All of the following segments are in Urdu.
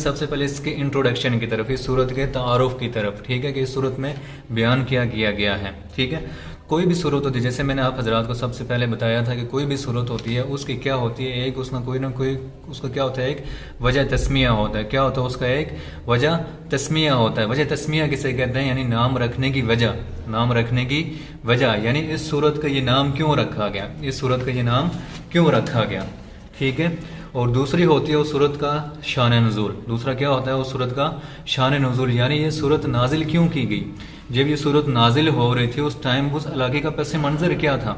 سب سے پہلے اس کے انٹروڈکشن کی طرف، اس صورت کے تعارف کی طرف، ٹھیک ہے، کہ اس صورت میں بیان کیا گیا ہے، ٹھیک ہے۔ کوئی بھی صورت ہوتی ہے، جیسے میں نے آپ حضرات کو سب سے پہلے بتایا تھا کہ کوئی بھی صورت ہوتی ہے اس کی کیا ہوتی ہے، ایک اس میں کوئی نہ کوئی اس کا کیا ہوتا ہے، ایک وجہ تسمیہ ہوتا ہے۔ کیا ہوتا ہے اس کا؟ ایک وجہ تسمیہ ہوتا ہے۔ وجہ تسمیہ کسے کہتے ہیں؟ یعنی نام رکھنے کی وجہ، نام رکھنے کی وجہ، یعنی اس صورت کا یہ نام کیوں رکھا گیا، اس صورت کا یہ نام کیوں رکھا گیا، ٹھیک ہے۔ اور دوسری ہوتی ہے اس صورت کا شان نزول۔ دوسرا کیا ہوتا ہے اس صورت کا؟ شان نزول، یعنی یہ صورت نازل کیوں کی گئی۔ جب یہ صورت نازل ہو رہی تھی اس ٹائم اس علاقے کا پس منظر کیا تھا،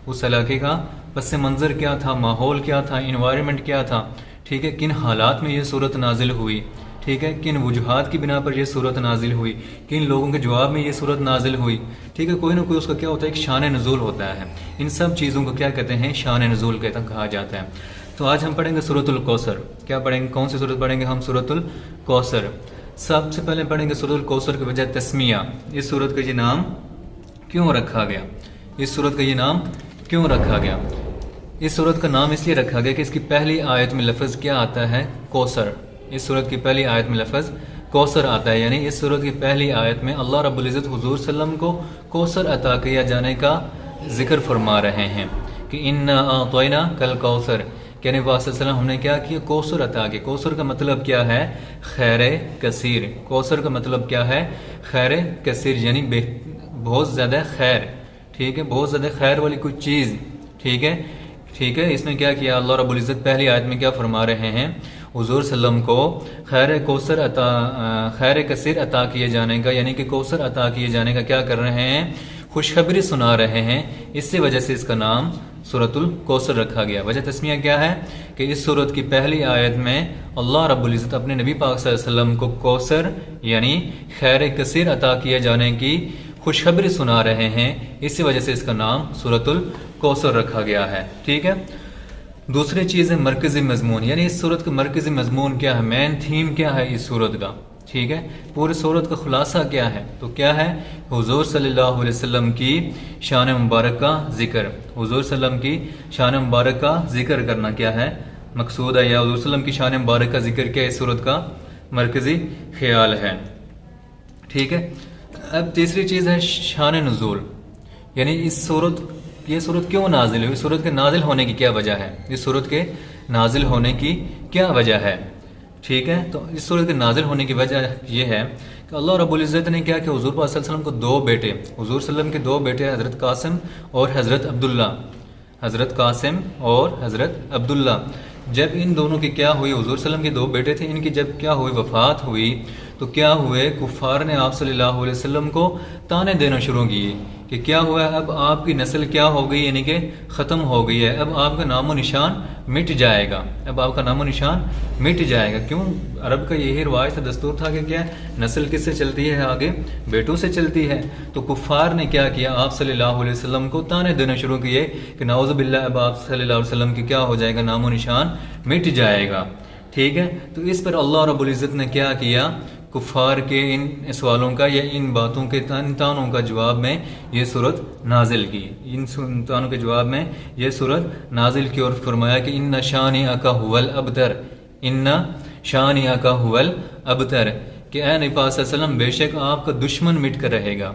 اس علاقے کا پس منظر کیا تھا، ماحول کیا تھا، انوائرمنٹ کیا تھا، ٹھیک ہے۔ کن حالات میں یہ صورت نازل ہوئی، ٹھیک ہے، کن وجوہات کی بنا پر یہ صورت نازل ہوئی، کن لوگوں کے جواب میں یہ صورت نازل ہوئی، ٹھیک ہے۔ کوئی نہ کوئی اس کا کیا ہوتا ہے، ایک شان نزول ہوتا ہے۔ ان سب چیزوں کو کیا کہتے ہیں؟ شان نزول کہا جاتا ہے۔ تو آج ہم پڑھیں گے سورۃ الکوثر۔ کیا پڑھیں گے؟ کون سی سورت پڑھیں گے ہم؟ سورۃ الکوثر۔ سب سے پہلے پڑھیں گے سورۃ الکوثر کی وجہ تسمیہ، اس سورت کا یہ نام کیوں رکھا گیا، اس سورت کا یہ نام کیوں رکھا گیا۔ اس سورت کا نام اس لیے رکھا گیا کہ اس کی پہلی آیت میں لفظ کیا آتا ہے؟ کوثر۔ اس سورت کی پہلی آیت میں لفظ کوثر آتا ہے، یعنی اس سورت کی پہلی آیت میں اللہ رب العزت حضور صلی اللہ علیہ وسلم کو کوثر عطا کیا جانے کا ذکر فرما رہے ہیں کہ انا اعطیناک الکوثر، یعنی نبی صلی اللہ علیہ وسلم ہم نے کیا کیا؟ کوثر عطا کیا۔ کوثر کا مطلب کیا ہے؟ خیر کثیر۔ کوثر کا مطلب کیا ہے؟ خیر کثیر، یعنی بہت زیادہ خیر، ٹھیک ہے، بہت زیادہ خیر والی کوئی چیز، ٹھیک ہے، ٹھیک ہے۔ اس میں کیا کیا اللہ رب العزت پہلی آیت میں کیا فرما رہے ہیں؟ حضور صلی اللہ علیہ وسلم کو خیر کثیر عطا کیے جانے کا، یعنی کہ کوثر عطا کیے جانے کا کیا کر رہے ہیں؟ خوشخبری سنا رہے ہیں۔ اسی وجہ سے اس کا نام سورۃ الکوثر رکھا گیا۔ وجہ تسمیہ کیا ہے؟ کہ اس سورت کی پہلی آیت میں اللہ رب العزت اپنے نبی پاک صلی اللہ علیہ وسلم کو کوثر یعنی خیر کثیر عطا کیے جانے کی خوشخبری سنا رہے ہیں، اسی وجہ سے اس کا نام سورۃ الکوثر رکھا گیا ہے، ٹھیک ہے۔ دوسری چیز ہے مرکزی مضمون، یعنی اس صورت کا مرکزی مضمون کیا ہے، مین تھیم کیا ہے اس صورت کا، ٹھیک ہے۔ پورے صورت کا خلاصہ کیا ہے؟ تو کیا ہے؟ حضور صلی اللہ علیہ وسلم کی شان مبارک کا ذکر۔ حضور صلی اللہ علیہ وسلم کی شان مبارک کا ذکر کرنا کیا ہے؟ مقصود ہے، یا حضور صلی اللہ علیہ وسلم کی شان مبارک کا ذکر کیا اس صورت کا مرکزی خیال ہے، ٹھیک ہے۔ اب تیسری چیز ہے شان نزول، یعنی یہ صورت کیوں نازل ہوئی، اس صورت کے نازل ہونے کی کیا وجہ ہے، اس صورت کے نازل ہونے کی کیا وجہ ہے، ٹھیک ہے۔ تو اس صورت کے نازل ہونے کی وجہ یہ ہے کہ اللہ رب العزت نے کیا کہ حضور پاک صلی اللہ علیہ وسلم کو دو بیٹے، حضور صلی اللہ علیہ وسلم کے دو بیٹے حضرت قاسم اور حضرت عبداللہ، حضرت قاسم اور حضرت عبداللہ، جب ان دونوں کی کیا ہوئی، حضور صلی اللہ علیہ وسلم کے دو بیٹے تھے، ان کی جب کیا ہوئی، وفات ہوئی، تو کیا ہوئے، کفار نے آپ صلی اللہ علیہ وسلم کو تانے دینا شروع کیے کہ کیا ہوا ہے، اب آپ کی نسل کیا ہو گئی، یعنی کہ ختم ہو گئی ہے، اب آپ کا نام و نشان مٹ جائے گا، اب آپ کا نام و نشان مٹ جائے گا۔ کیوں؟ عرب کا یہی رواج تھا، دستور تھا کہ کیا نسل کس سے چلتی ہے؟ آگے بیٹوں سے چلتی ہے۔ تو کفار نے کیا کیا، آپ صلی اللہ علیہ وسلم کو تانے دینا شروع کیے کہ نعوذ باللہ، اب آپ صلی اللہ علیہ وسلم کی کیا ہو جائے گا، نام و نشان مٹ جائے گا، ٹھیک ہے۔ تو اس پر اللہ رب العزت نے کیا کیا، کفار کے ان سوالوں کا یا ان باتوں کے تانوں کا جواب میں یہ صورت نازل کی، ان تانوں کے جواب میں یہ صورت نازل کی اور فرمایا کہ ان شانئک ھو الابتر، ان شانئک ھو الابتر، کہ اے نبی پاک صلی اللہ علیہ وسلم بے شک آپ کا دشمن مٹ کر رہے گا،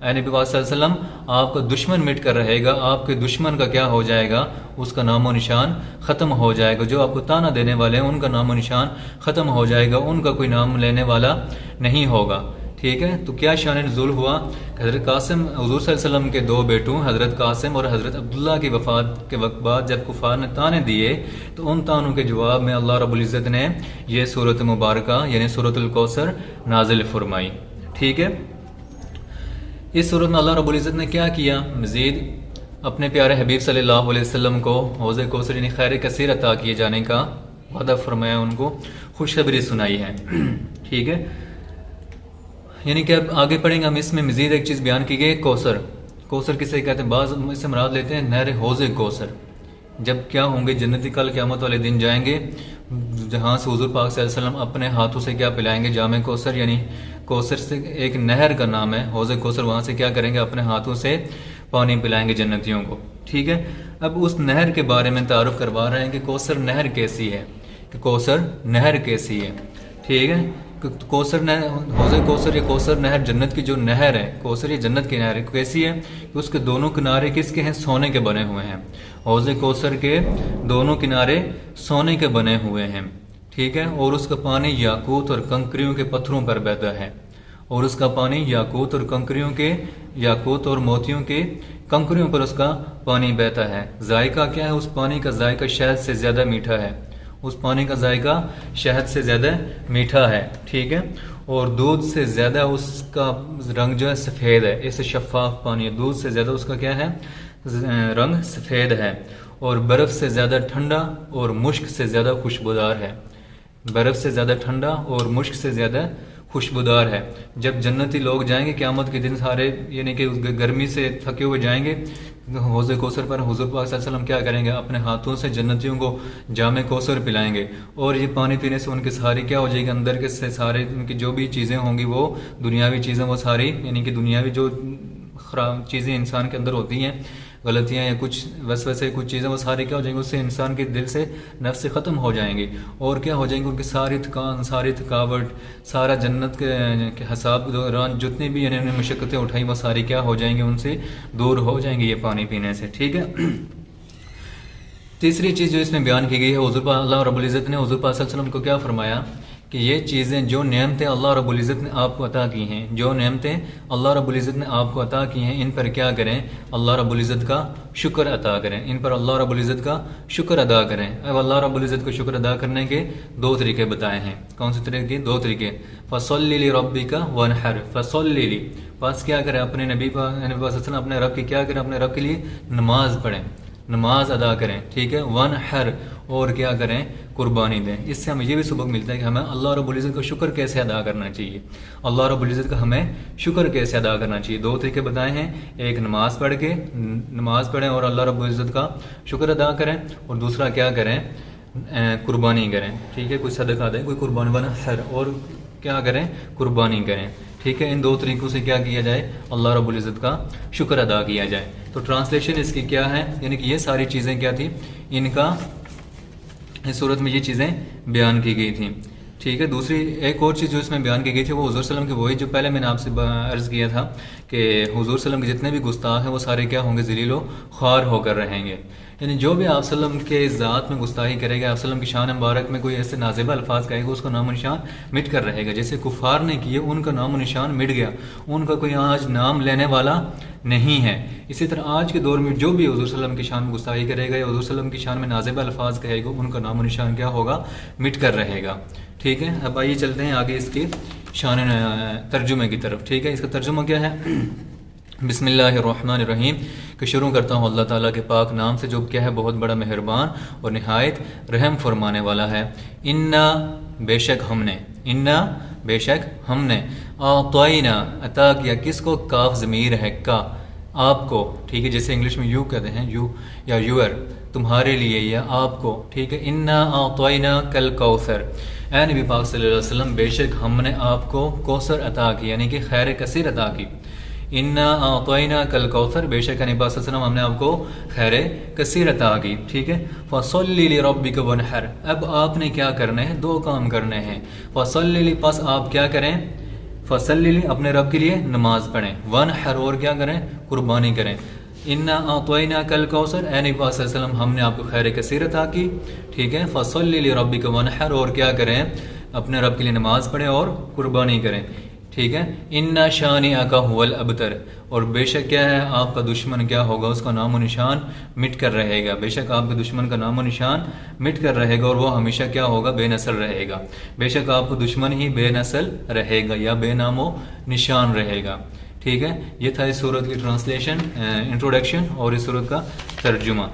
اے نبی پاک صلی اللہ علیہ وسلم آپ کا دشمن مٹ کر رہے گا، آپ کے دشمن کا کیا ہو جائے گا، اس کا نام و نشان ختم ہو جائے گا، جو آپ کو تانا دینے والے ہیں ان کا نام و نشان ختم ہو جائے گا، ان کا کوئی نام لینے والا نہیں ہوگا، ٹھیک ہے۔ تو کیا شان نزول ہوا؟ حضرت قاسم، حضور صلی اللہ علیہ وسلم کے دو بیٹوں حضرت قاسم اور حضرت عبداللہ کی وفات کے وقت بعد جب کفار نے تانے دیے تو ان تانوں کے جواب میں اللہ رب العزت نے یہ سورۃ مبارکہ یعنی سورۃ الکوثر نازل فرمائی، ٹھیک ہے۔ اس صورت میں اللہ رب العزت نے کیا کیا، مزید اپنے پیارے حبیب صلی اللہ علیہ وسلم کو حوض کوثر یعنی خیر کثیر عطا کیے جانے کا وعدہ فرمایا، ان کو خوشخبری سنائی ہے، ٹھیک ہے۔ یعنی کہ اب آگے پڑھیں گے ہم، اس میں مزید ایک چیز بیان کی گئی، کوثر۔ کوثر کسے کہتے ہیں؟ بعض اس سے مراد لیتے ہیں نہر حوض کوثر، جب کیا ہوں گے، جنتی کل قیامت والے دن جائیں گے جہاں سے حضور پاک صلی اللہ علیہ وسلم اپنے ہاتھوں سے کیا پلائیں گے، جام کوثر، یعنی کوثر سے ایک نہر کا نام ہے حوض کوثر، وہاں سے کیا کریں گے، اپنے ہاتھوں سے پانی پلائیں گے جنتیوں کو، ٹھیک ہے۔ اب اس نہر کے بارے میں تعارف کروا رہے ہیں کہ کوثر نہر کیسی ہے، کہ کوثر نہر کیسی ہے۔ ٹھیک ہے. کوثر نہر، حوض کوثر یا کوثر نہر جنت کی جو نہر ہے، کوثر یہ جنت کی نہر ہے، کیسی ہے کہ اس کے دونوں کنارے کس کے ہیں؟ سونے کے بنے ہوئے ہیں. حوض کوثر کے دونوں کنارے سونے کے بنے ہوئے ہیں. ٹھیک ہے. اور اس کا پانی یاقوت اور کنکریوں کے پتھروں پر بہتا ہے. اور اس کا پانی یاقوت اور کنکریوں کے، یاقوت اور موتیوں کے کنکریوں پر اس کا پانی بہتا ہے. ذائقہ کیا ہے اس پانی کا؟ ذائقہ شہد سے زیادہ میٹھا ہے. اس پانی کا ذائقہ شہد سے زیادہ میٹھا ہے. ٹھیک ہے. اور دودھ سے زیادہ اس کا رنگ جو ہے سفید ہے. اس سے شفاف پانی ہے. دودھ سے زیادہ اس کا کیا ہے؟ رنگ سفید ہے. اور برف سے زیادہ ٹھنڈا اور مشک سے زیادہ خوشبودار ہے. برف سے زیادہ ٹھنڈا اور مشک سے زیادہ خوشبودار ہے. جب جنتی لوگ جائیں گے قیامت کے دن سارے، یعنی کہ گرمی سے تھکے ہوئے جائیں گے حوض کوثر پر، حضور پاک صلی اللہ علیہ وسلم کیا کریں گے؟ اپنے ہاتھوں سے جنتیوں کو جام کوثر پلائیں گے. اور یہ پانی پینے سے ان کے ساری کیا ہو جائے گی؟ اندر کے سے سارے ان کی جو بھی چیزیں ہوں گی، وہ دنیاوی چیزیں، وہ ساری یعنی کہ دنیاوی جو خراب چیزیں انسان کے اندر ہوتی ہیں، غلطیاں یا کچھ وسوسے کچھ چیزیں، وہ ساری کیا ہو جائیں گی؟ اس سے انسان کے دل سے، نفس سے ختم ہو جائیں گی. اور کیا ہو جائیں گے؟ ان کی ساری تھکان، ساری تھکاوٹ، سارا جنت کے حساب کے دوران جتنی بھی انہوں نے مشقتیں اٹھائیں، وہ ساری کیا ہو جائیں گے؟ ان سے دور ہو جائیں گے یہ پانی پینے سے. ٹھیک ہے. تیسری چیز جو اس میں بیان کی گئی ہے، حضور پاک اللہ رب العزت نے حضور پاک صلی اللہ علیہ وسلم کو کیا فرمایا کہ یہ چیزیں، جو نعمتیں اللہ رب العزت نے آپ کو عطا کی ہیں، جو نعمتیں اللہ رب العزت نے آپ کو عطا کی ہیں، ان پر کیا کریں؟ اللہ رب العزت کا شکر عطا کریں. ان پر اللہ رب العزت کا شکر ادا کریں. اب اللہ رب العزت کو شکر ادا کرنے کے دو طریقے بتائے ہیں. کون سے طریقے؟ دو طریقے. فَصَلِّ لِرَبِّكَ وَانْحَرْ. فَصَلِّ لِ، بس کیا کریں؟ اپنے نبی پاک صلی اللہ علیہ وسلم اپنے رب کی کیا کریں؟ اپنے رب کے لیے نماز پڑھیں، نماز ادا کریں. ٹھیک ہے. وَانْحَرْ، اور کیا کریں؟ قربانی دیں. اس سے ہمیں یہ بھی سبق ملتا ہے کہ ہمیں اللہ رب العزت کا شکر کیسے ادا کرنا چاہیے. اللہ رب العزت کا ہمیں شکر کیسے ادا کرنا چاہیے. دو طریقے بتائے ہیں. ایک نماز پڑھ کے، نماز پڑھیں اور اللہ رب العزت کا شکر ادا کریں. اور دوسرا کیا کریں؟ قربانی کریں. ٹھیک ہے. کوئی صدقہ دیں، کوئی قربانی بنا ہر، اور کیا کریں؟ قربانی کریں. ٹھیک ہے. ان دو طریقوں سے کیا کیا جائے؟ اللہ رب العزت کا شکر ادا کیا جائے. تو ٹرانسلیشن اس کی کیا ہے؟ یعنی کہ یہ ساری چیزیں کیا تھی؟ ان کا اس صورت میں یہ چیزیں بیان کی گئی تھیں. ٹھیک ہے. دوسری ایک اور چیز جو اس میں بیان کی گئی تھی وہ حضور صلی اللہ علیہ وسلم کی وہی جو پہلے میں نے آپ سے عرض کیا تھا کہ حضور صلی اللہ علیہ وسلم کے جتنے بھی گستاخ ہیں وہ سارے کیا ہوں گے؟ ذلیل و خوار ہو کر رہیں گے. یعنی جو بھی آپ صلی اللہ علیہ وسلم کے ذات میں گستاخی کرے گا، آپ صلی اللہ علیہ وسلم کی شان مبارک میں کوئی ایسے نازیبہ الفاظ کہے گا، اس کا نام و نشان مٹ کر رہے گا. جیسے کفار نے کیے، ان کا نام و نشان مٹ گیا، ان کا کوئی آج نام لینے والا نہیں ہے. اسی طرح آج کے دور میں جو بھی حضور صلی اللہ علیہ وسلم کی شان میں گستاخی کرے گا یا حضور صلی اللہ علیہ وسلم کی شان میں نازیبہ الفاظ کہے گا، ان کا نام و نشان کیا ہوگا؟ مٹ کر رہے گا. ٹھیک ہے. اب آئیے چلتے ہیں آگے اس کی شان ترجمے کی طرف. ٹھیک ہے. اس کا ترجمہ کیا ہے؟ بسم اللہ الرحمن الرحیم، کہ شروع کرتا ہوں اللہ تعالیٰ کے پاک نام سے جو کیا ہے بہت بڑا مہربان اور نہایت رحم فرمانے والا ہے. انا، بے شک ہم نے، انا بے شک ہم نے، اعطینا عطا کیا، کس کو؟ کاف ضمیر ہے کا، آپ کو. ٹھیک ہے. جیسے انگلش میں یو کہتے ہیں، یو یا یور، تمہارے لیے یا آپ کو. ٹھیک ہے. انا اعطینا کل کوثر، اے نبی پاک صلی اللہ علیہ وسلم بے شک ہم نے آپ کو کوثر عطا کی، یعنی کہ خیر کثیر عطا کی. انا اعطینا کل کوثر، بے شک نبی پاک صلی اللہ علیہ وسلم ہم نے آپ کو خیر کثیر عطا کی. ٹھیک ہے. فصلی لربک وانحر، اب آپ نے کیا کرنا ہے؟ دو کام کرنے ہیں. فصلی، پس آپ کیا کریں؟ فصلی، اپنے رب کے لیے نماز پڑھیں. وانحر، اور کیا کریں؟ قربانی کریں. انا اعطینا کل کوثر، اے نبی پاک صلی اللہ علیہ وسلم ہم نے آپ کو خیر کثیر عطا کی. ٹھیک ہے. فصلی لربک وانحر، اور کیا کریں؟ اپنے رب کے لیے نماز پڑھیں اور قربانی کریں. ٹھیک ہے. انا شانئک هو الابتر، اور بے شک کیا ہے؟ آپ کا دشمن کیا ہوگا؟ اس کا نام و نشان مٹ کر رہے گا. بے شک آپ کے دشمن کا نام و نشان مٹ کر رہے گا، اور وہ ہمیشہ کیا ہوگا؟ بے نسل رہے گا. بے شک آپ کو دشمن ہی بے نسل رہے گا یا بے نام و نشان رہے گا. ٹھیک ہے. یہ تھا اس سورت کی ٹرانسلیشن، انٹروڈکشن اور اس سورت کا ترجمہ.